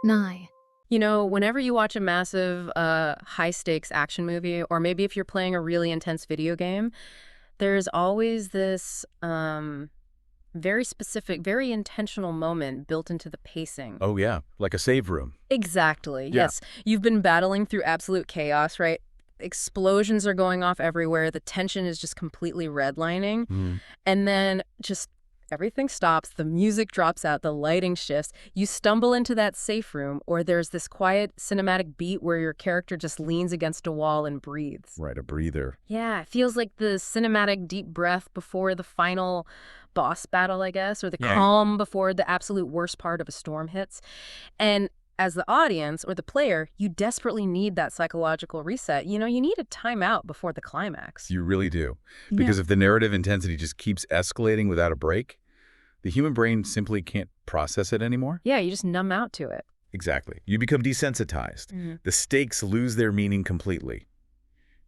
9. You know, whenever you watch a massive, high-stakes action movie, or maybe if you're playing a really intense video game, there's always this very specific, very intentional moment built into the pacing. Oh, yeah, like a save room. Exactly, Yeah. yes. You've been battling through absolute chaos, right? Explosions are going off everywhere. The tension is just completely redlining. And then just everything stops, the music drops out, the lighting shifts. You stumble into that safe room, or there's this quiet cinematic beat where your character just leans against a wall and breathes. Right, a breather. Yeah, it feels like the cinematic deep breath before the final boss battle, I guess, or the Yeah. calm before the absolute worst part of a storm hits. And as the audience or the player, you desperately need that psychological reset. You know, you need a timeout before the climax. You really do. Because if the narrative intensity just keeps escalating without a break, the human brain simply can't process it anymore. Yeah, you just numb out to it. Exactly. You become desensitized. The stakes lose their meaning completely.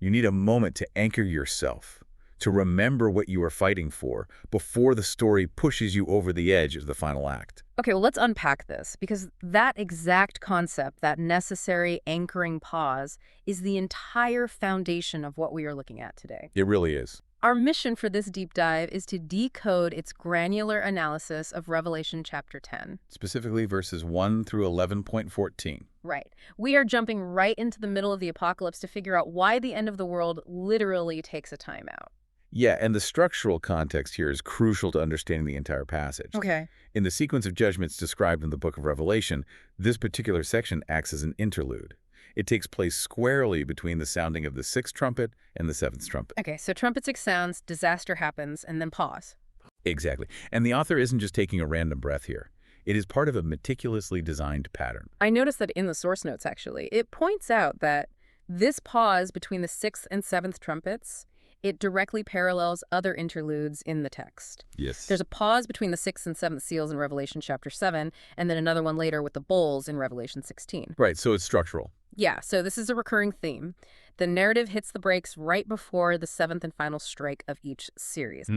You need a moment to anchor yourself, to remember what you are fighting for before the story pushes you over the edge of the final act. Okay, well, let's unpack this, because that exact concept, that necessary anchoring pause, is the entire foundation of what we are looking at today. It really is. Our mission for this deep dive is to decode its granular analysis of Revelation chapter 10. Specifically verses 1 through 11.14. Right. We are jumping right into the middle of the apocalypse to figure out why the end of the world literally takes a timeout. Yeah, and the structural context here is crucial to understanding the entire passage. Okay. In the sequence of judgments described in the book of Revelation, this particular section acts as an interlude. It takes place squarely between the sounding of the sixth trumpet and the seventh trumpet. Okay, so trumpet six sounds, disaster happens, and then pause. Exactly. And the author isn't just taking a random breath here. It is part of a meticulously designed pattern. I noticed that in the source notes, actually. It points out that this pause between the sixth and seventh trumpets, it directly parallels other interludes in the text. Yes. There's a pause between the sixth and seventh seals in Revelation chapter 7, and then another one later with the bowls in Revelation 16. Right, so it's structural. Yeah, so this is a recurring theme. The narrative hits the brakes right before the seventh and final strike of each series.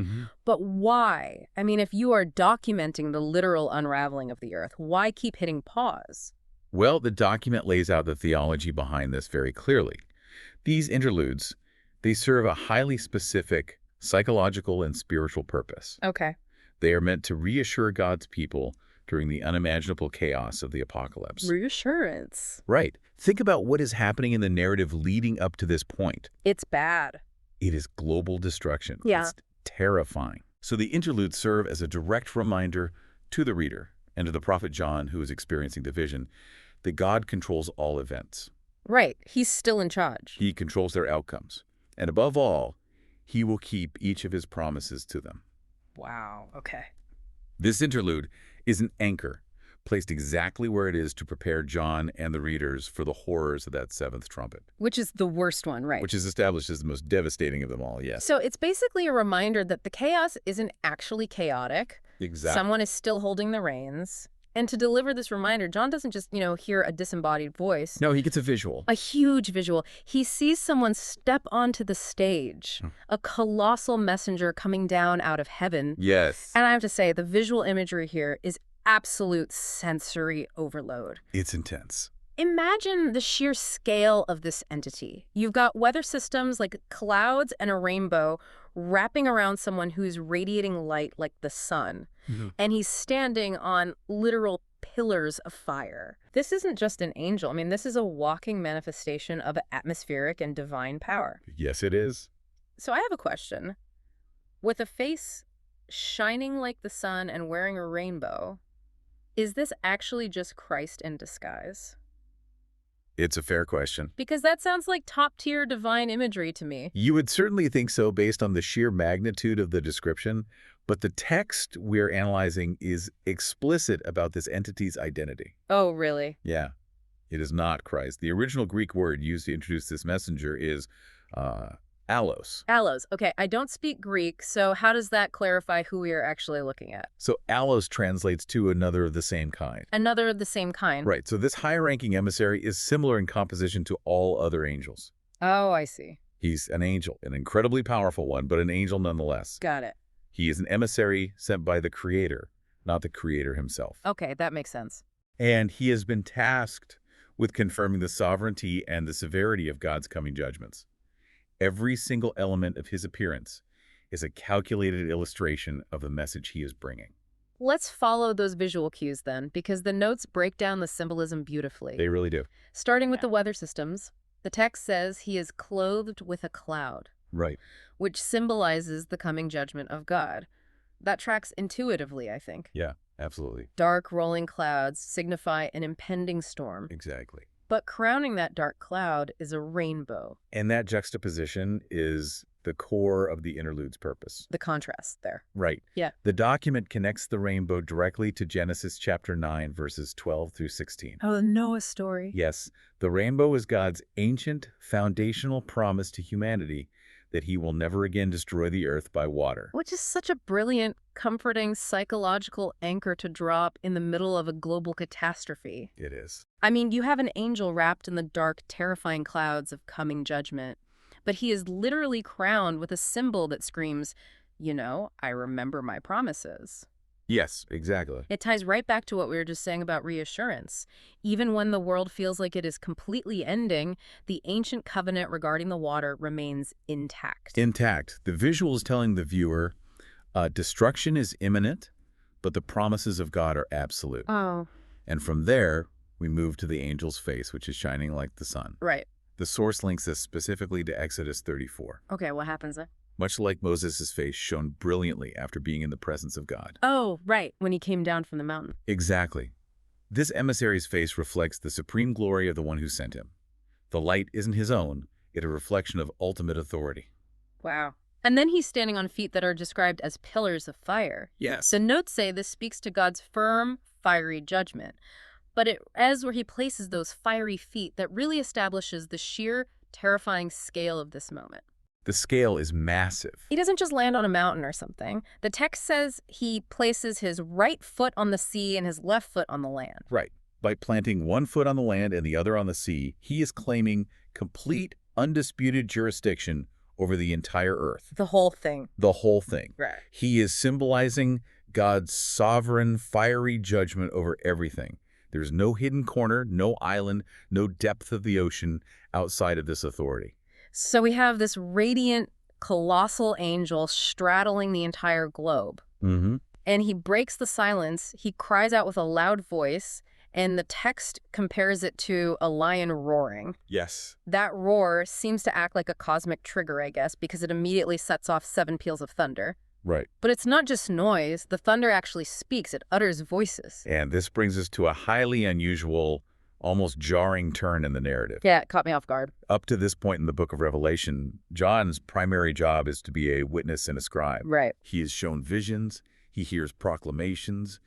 But why? I mean, if you are documenting the literal unraveling of the earth, why keep hitting pause? Well, the document lays out the theology behind this very clearly. These interludes, they serve a highly specific psychological and spiritual purpose. Okay. They are meant to reassure God's people during the unimaginable chaos of the apocalypse. Reassurance. Right. Think about what is happening in the narrative leading up to this point. It's bad. It is global destruction. Yeah. It's terrifying. So the interludes serve as a direct reminder to the reader and to the prophet John, who is experiencing the vision, that God controls all events. Right. He's still in charge. He controls their outcomes. And above all, he will keep each of his promises to them. Wow. Okay. This interlude is an anchor, placed exactly where it is to prepare John and the readers for the horrors of that seventh trumpet. Which is the worst one, right? Which is established as the most devastating of them all, yes. So it's basically a reminder that the chaos isn't actually chaotic. Exactly. Someone is still holding the reins. And to deliver this reminder, John doesn't just, hear a disembodied voice. No, he gets a visual. A huge visual. He sees someone step onto the stage, a colossal messenger coming down out of heaven. Yes. And I have to say, the visual imagery here is absolute sensory overload. It's intense. Imagine the sheer scale of this entity. You've got weather systems like clouds and a rainbow wrapping around someone who's radiating light like the sun. And he's standing on literal pillars of fire. This isn't just an angel. I mean, this is a walking manifestation of atmospheric and divine power. Yes, it is. So I have a question. With a face shining like the sun and wearing a rainbow, is this actually just Christ in disguise? It's a fair question. Because that sounds like top-tier divine imagery to me. You would certainly think so based on the sheer magnitude of the description, but the text we're analyzing is explicit about this entity's identity. Oh, really? Yeah, it is not Christ. The original Greek word used to introduce this messenger is allos. Allos. Okay, I don't speak Greek, so how does that clarify who we are actually looking at? So allos translates to another of the same kind. Another of the same kind. Right, so this high-ranking emissary is similar in composition to all other angels. Oh, I see. He's an angel, an incredibly powerful one, but an angel nonetheless. Got it. He is an emissary sent by the Creator, not the Creator himself. Okay, that makes sense. And he has been tasked with confirming the sovereignty and the severity of God's coming judgments. Every single element of his appearance is a calculated illustration of the message he is bringing. Let's follow those visual cues then, because the notes break down the symbolism beautifully. They really do. Starting with the weather systems, the text says he is clothed with a cloud, Right. which symbolizes the coming judgment of God. That tracks intuitively, I think. Yeah, absolutely. Dark rolling clouds signify an impending storm. Exactly. But crowning that dark cloud is a rainbow. And that juxtaposition is the core of the interlude's purpose. The contrast there. Right. Yeah. The document connects the rainbow directly to Genesis chapter 9, verses 12 through 16. Oh, the Noah story. Yes, the rainbow is God's ancient, foundational promise to humanity that he will never again destroy the earth by water. Which is such a brilliant, comforting, psychological anchor to drop in the middle of a global catastrophe. It is. I mean, you have an angel wrapped in the dark, terrifying clouds of coming judgment, but he is literally crowned with a symbol that screams, I remember my promises. Yes, exactly. It ties right back to what we were just saying about reassurance. Even when the world feels like it is completely ending, the ancient covenant regarding the water remains intact. Intact. The visual is telling the viewer, destruction is imminent, but the promises of God are absolute. Oh. And from there, we move to the angel's face, which is shining like the sun. Right. The source links us specifically to Exodus 34. Okay, what happens then? Much like Moses' face shone brilliantly after being in the presence of God. Oh, right, when he came down from the mountain. Exactly. This emissary's face reflects the supreme glory of the one who sent him. The light isn't his own, it's a reflection of ultimate authority. Wow. And then he's standing on feet that are described as pillars of fire. Yes. The notes say this speaks to God's firm, fiery judgment. But as where he places those fiery feet that really establishes the sheer, terrifying scale of this moment. The scale is massive. He doesn't just land on a mountain or something. The text says he places his right foot on the sea and his left foot on the land. Right. By planting one foot on the land and the other on the sea, he is claiming complete, undisputed jurisdiction over the entire earth. The whole thing. The whole thing. Right. He is symbolizing God's sovereign, fiery judgment over everything. There's no hidden corner, no island, no depth of the ocean outside of this authority. So we have this radiant, colossal angel straddling the entire globe. Mm-hmm. And he breaks the silence. He cries out with a loud voice, and the text compares it to a lion roaring. Yes. That roar seems to act like a cosmic trigger, I guess, because it immediately sets off 7 peals of thunder. Right. But it's not just noise. The thunder actually speaks. It utters voices. And this brings us to a highly unusual, almost jarring turn in the narrative. Yeah, it caught me off guard. Up to this point in the book of Revelation, John's primary job is to be a witness and a scribe. Right. He is shown visions, he hears proclamations,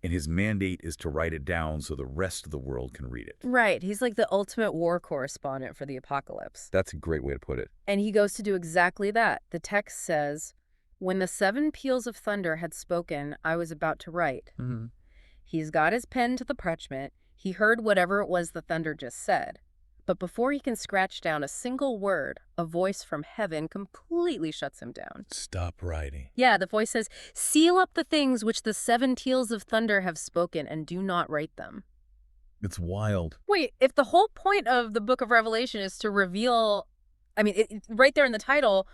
and his mandate is to write it down so the rest of the world can read it. Right. He's like the ultimate war correspondent for the apocalypse. That's a great way to put it. And he goes to do exactly that. The text says, when the 7 peals of thunder had spoken, I was about to write. Mm-hmm. He's got his pen to the parchment. He heard whatever it was the thunder just said. But before he can scratch down a single word, a voice from heaven completely shuts him down. Stop writing. Yeah, the voice says, seal up the things which the 7 peals of thunder have spoken and do not write them. It's wild. Wait, if the whole point of the book of Revelation is to reveal, right there in the title,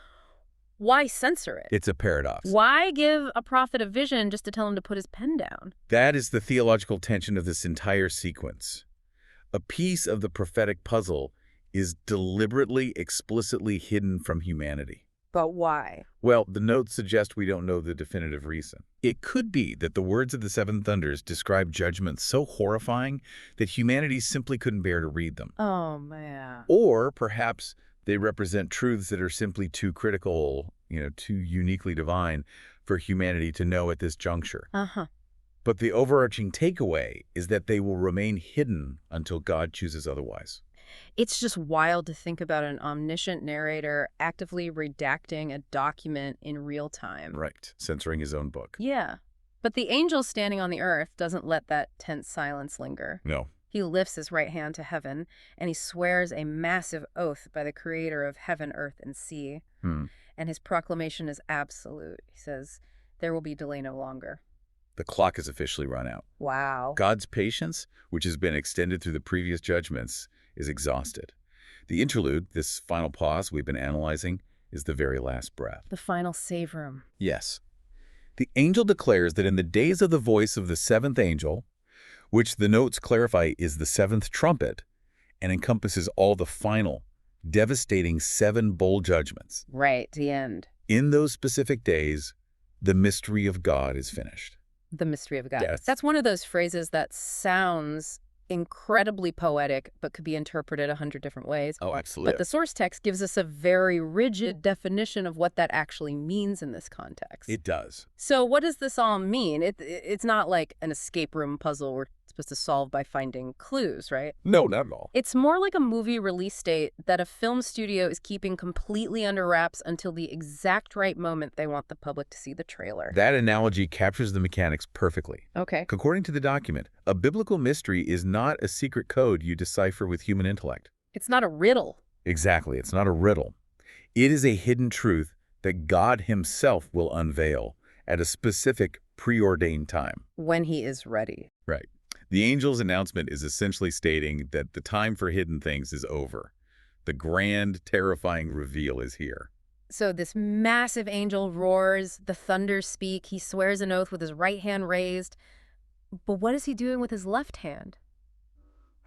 why censor it? It's a paradox. Why give a prophet a vision just to tell him to put his pen down? That is the theological tension of this entire sequence. A piece of the prophetic puzzle is deliberately, explicitly hidden from humanity. But why? Well, the notes suggest we don't know the definitive reason. It could be that the words of the 7 thunders describe judgments so horrifying that humanity simply couldn't bear to read them. Oh, man. Or perhaps they represent truths that are simply too critical, too uniquely divine for humanity to know at this juncture. Uh-huh. But the overarching takeaway is that they will remain hidden until God chooses otherwise. It's just wild to think about an omniscient narrator actively redacting a document in real time. Right, censoring his own book. Yeah. But the angel standing on the earth doesn't let that tense silence linger. No. He lifts his right hand to heaven, and he swears a massive oath by the creator of heaven, earth, and sea. And his proclamation is absolute. He says, there will be delay no longer. The clock has officially run out. Wow. God's patience, which has been extended through the previous judgments, is exhausted. The interlude, this final pause we've been analyzing, is the very last breath. The final save room. Yes. The angel declares that in the days of the voice of the seventh angel, which the notes clarify is the seventh trumpet, and encompasses all the final, devastating 7 bowl judgments. Right, the end. In those specific days, the mystery of God is finished. The mystery of God. Yes. That's one of those phrases that sounds incredibly poetic, but could be interpreted 100 different ways. Oh, absolutely. But the source text gives us a very rigid definition of what that actually means in this context. It does. So what does this all mean? It's not like an escape room puzzle we're supposed to solve by finding clues, right? No, not at all. It's more like a movie release date that a film studio is keeping completely under wraps until the exact right moment they want the public to see the trailer. That analogy captures the mechanics perfectly. Okay. According to the document, a biblical mystery is not a secret code you decipher with human intellect. It's not a riddle. Exactly. It's not a riddle. It is a hidden truth that God himself will unveil at a specific preordained time. When he is ready. Right. The angel's announcement is essentially stating that the time for hidden things is over. The grand, terrifying reveal is here. So this massive angel roars, the thunders speak, he swears an oath with his right hand raised. But what is he doing with his left hand?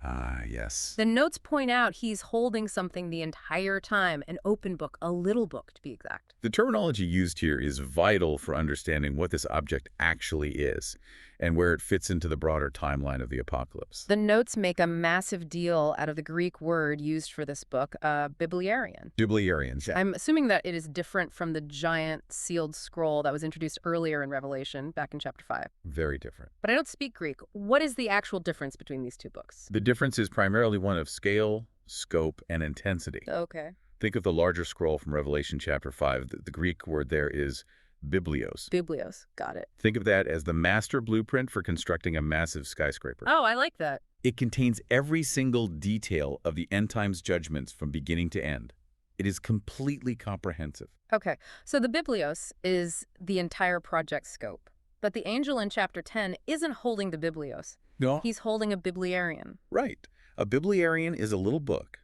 Ah, yes. The notes point out he's holding something the entire time, an open book, a little book to be exact. The terminology used here is vital for understanding what this object actually is and where it fits into the broader timeline of the apocalypse. The notes make a massive deal out of the Greek word used for this book, bibliarion. Bibliarians, yeah. I'm assuming that it is different from the giant sealed scroll that was introduced earlier in Revelation, back in chapter 5. Very different. But I don't speak Greek. What is the actual difference between these two books? The difference is primarily one of scale, scope, and intensity. Okay. Think of the larger scroll from Revelation chapter 5. The Greek word there is biblios. Biblios. Got it. Think of that as the master blueprint for constructing a massive skyscraper. Oh, I like that. It contains every single detail of the end times judgments from beginning to end. It is completely comprehensive. Okay. So the Biblios is the entire project scope. But the angel in chapter 10 isn't holding the Biblios. No. He's holding a bibliarion. Right. A bibliarion is a little book.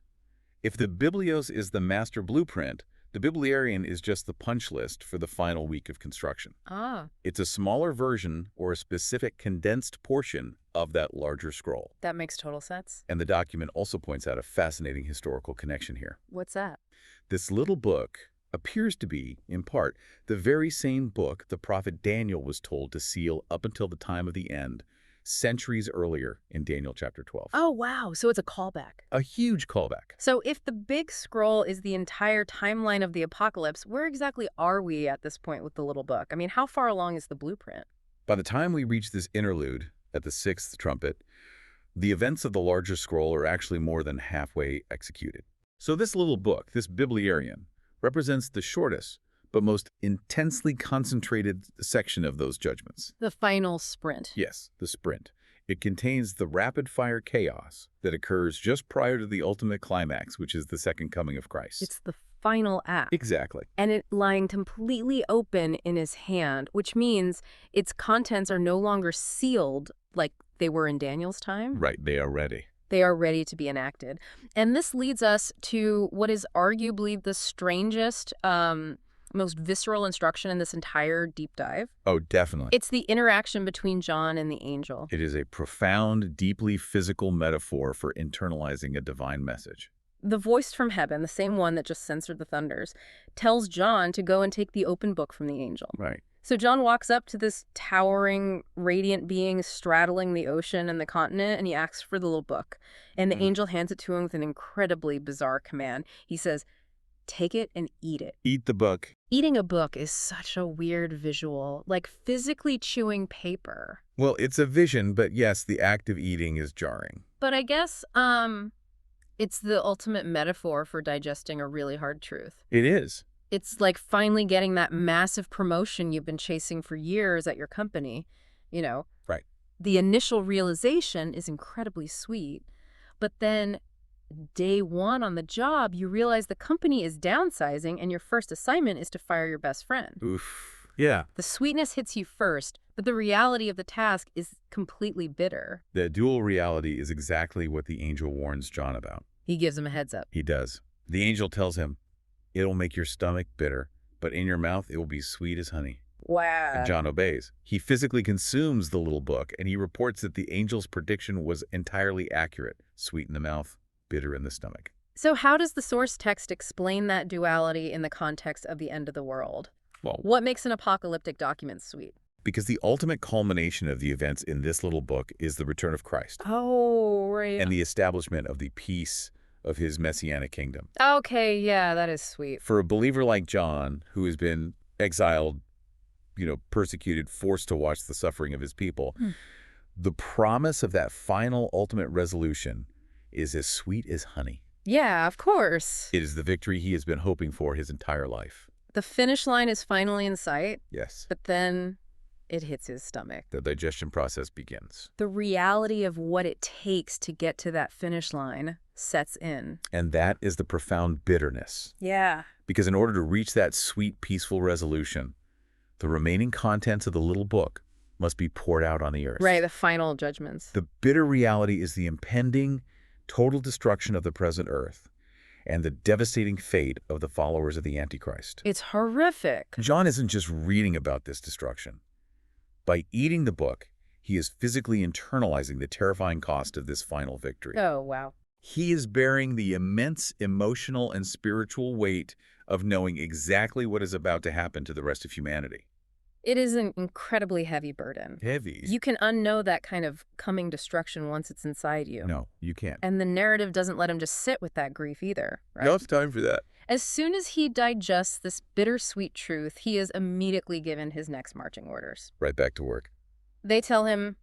If the biblios is the master blueprint, the bibliarion is just the punch list for the final week of construction. Ah. It's a smaller version or a specific condensed portion of that larger scroll. That makes total sense. And the document also points out a fascinating historical connection here. What's that? This little book appears to be, in part, the very same book the prophet Daniel was told to seal up until the time of the end, centuries earlier in Daniel chapter 12. Oh, wow. So it's a callback. A huge callback. So if the big scroll is the entire timeline of the apocalypse, where exactly are we at this point with the little book? I mean, how far along is the blueprint? By the time we reach this interlude at the 6th trumpet, the events of the larger scroll are actually more than halfway executed. So this little book, this bibliarion, represents the shortest but most intensely concentrated section of those judgments. The final sprint. Yes, the sprint. It contains the rapid-fire chaos that occurs just prior to the ultimate climax, which is the second coming of Christ. It's the final act. Exactly. And it lying completely open in his hand, which means its contents are no longer sealed like they were in Daniel's time. Right, they are ready. They are ready to be enacted. And this leads us to what is arguably the strangest, most visceral instruction in this entire deep dive. Oh, definitely. It's the interaction between John and the angel. It is a profound, deeply physical metaphor for internalizing a divine message. The voice from heaven, the same one that just censored the thunders, tells John to go and take the open book from the angel. Right. So John walks up to this towering, radiant being straddling the ocean and the continent, and he asks for the little book. And the angel hands it to him with an incredibly bizarre command. He says, "Take it and eat it." Eat the book. Eating a book is such a weird visual, like physically chewing paper. Well, it's a vision, but yes, the act of eating is jarring. But I guess it's the ultimate metaphor for digesting a really hard truth. It is. It's like finally getting that massive promotion you've been chasing for years at your company, you know. Right. The initial realization is incredibly sweet, but then day one on the job, you realize the company is downsizing and your first assignment is to fire your best friend. Oof. Yeah. The sweetness hits you first, But the reality of the task is completely bitter. The dual reality is exactly what the angel warns John about. He gives him a heads up. He does. The angel tells him, "It'll make your stomach bitter, but in your mouth it will be sweet as honey." Wow. And John obeys. He physically consumes the little book, and he reports that the angel's prediction was entirely accurate. Sweet in the mouth, bitter in the stomach. So how does the source text explain that duality in the context of the end of the world? Well, What makes an apocalyptic document sweet? because the ultimate culmination of the events in this little book is the return of Christ Oh, right. and the establishment of the peace of his messianic kingdom. Okay, yeah, that is sweet. For a believer like John, who has been exiled, persecuted, forced to watch the suffering of his people, the promise of that final ultimate resolution is as sweet as honey. Yeah, of course. It is the victory he has been hoping for his entire life. The finish line is finally in sight, Yes. but then it hits his stomach. The digestion process begins. The reality of what it takes to get to that finish line sets in. And that is the profound bitterness. Yeah. Because in order to reach that sweet, peaceful resolution, the remaining contents of the little book must be poured out on the earth. Right, the final judgments. The bitter reality is the impending total destruction of the present earth and the devastating fate of the followers of the Antichrist. It's horrific. John isn't just reading about this destruction. By eating the book, he is physically internalizing the terrifying cost of this final victory. Oh, wow. He is bearing the immense emotional and spiritual weight of knowing exactly what is about to happen to the rest of humanity. It is an incredibly heavy burden. Heavy. You can unknow that kind of coming destruction once it's inside you. No, you can't. And the narrative doesn't let him just sit with that grief either, right? No time for that. As soon as he digests this bittersweet truth, he is immediately given his next marching orders. Right back to work. They tell him,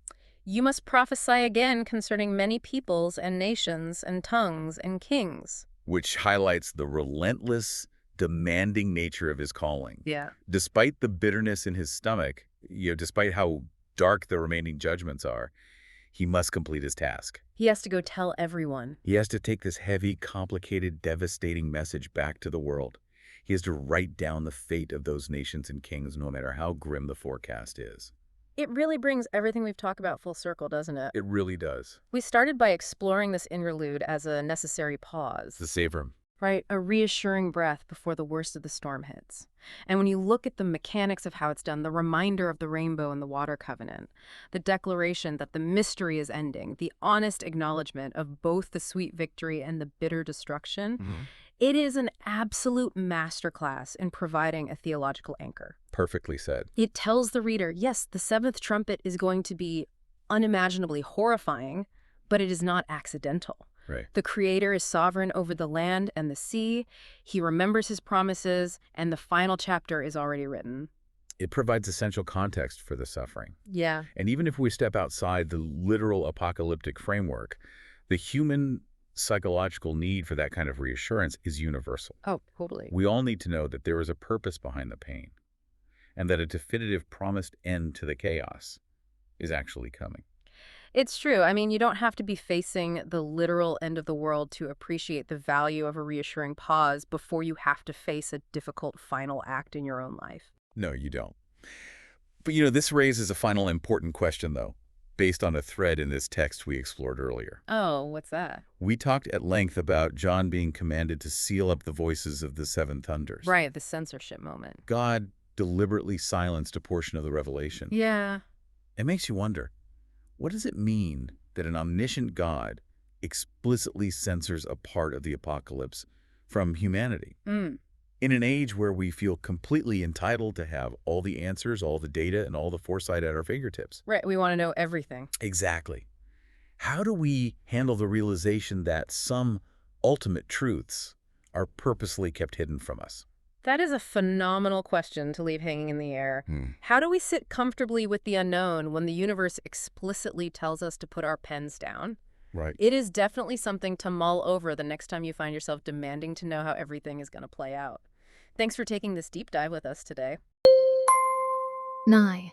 "You must prophesy again concerning many peoples and nations and tongues and kings." Which highlights the relentless, demanding nature of his calling. Yeah. Despite the bitterness in his stomach, despite how dark the remaining judgments are, he must complete his task. He has to go tell everyone. He has to take this heavy, complicated, devastating message back to the world. He has to write down the fate of those nations and kings, no matter how grim the forecast is. It really brings everything we've talked about full circle, doesn't it? It really does. We started by exploring this interlude as a necessary pause. The savor him. Right, a reassuring breath before the worst of the storm hits. And when you look at the mechanics of how it's done, the reminder of the rainbow and the water covenant, the declaration that the mystery is ending, the honest acknowledgement of both the sweet victory and the bitter destruction, it is an absolute masterclass in providing a theological anchor. Perfectly said. It tells the reader, yes, the seventh trumpet is going to be unimaginably horrifying, but it is not accidental. Right. The Creator is sovereign over the land and the sea. He remembers his promises, and the final chapter is already written. It provides essential context for the suffering. Yeah. And even if we step outside the literal apocalyptic framework, the human psychological need for that kind of reassurance is universal. Oh, totally. We all need to know that there is a purpose behind the pain and that a definitive promised end to the chaos is actually coming. It's true. I mean, you don't have to be facing the literal end of the world to appreciate the value of a reassuring pause before you have to face a difficult final act in your own life. No, you don't. But this raises a final important question, though, based on a thread in this text we explored earlier. Oh, what's that? We talked at length about John being commanded to seal up the voices of the seven thunders. Right, the censorship moment. God deliberately silenced a portion of the revelation. Yeah. It makes you wonder, what does it mean that an omniscient God explicitly censors a part of the apocalypse from humanity? In an age where we feel completely entitled to have all the answers, all the data, and all the foresight at our fingertips. Right, we want to know everything. Exactly. How do we handle the realization that some ultimate truths are purposely kept hidden from us? That is a phenomenal question to leave hanging in the air. How do we sit comfortably with the unknown when the universe explicitly tells us to put our pens down? Right. It is definitely something to mull over the next time you find yourself demanding to know how everything is going to play out. Thanks for taking this deep dive with us today. 9.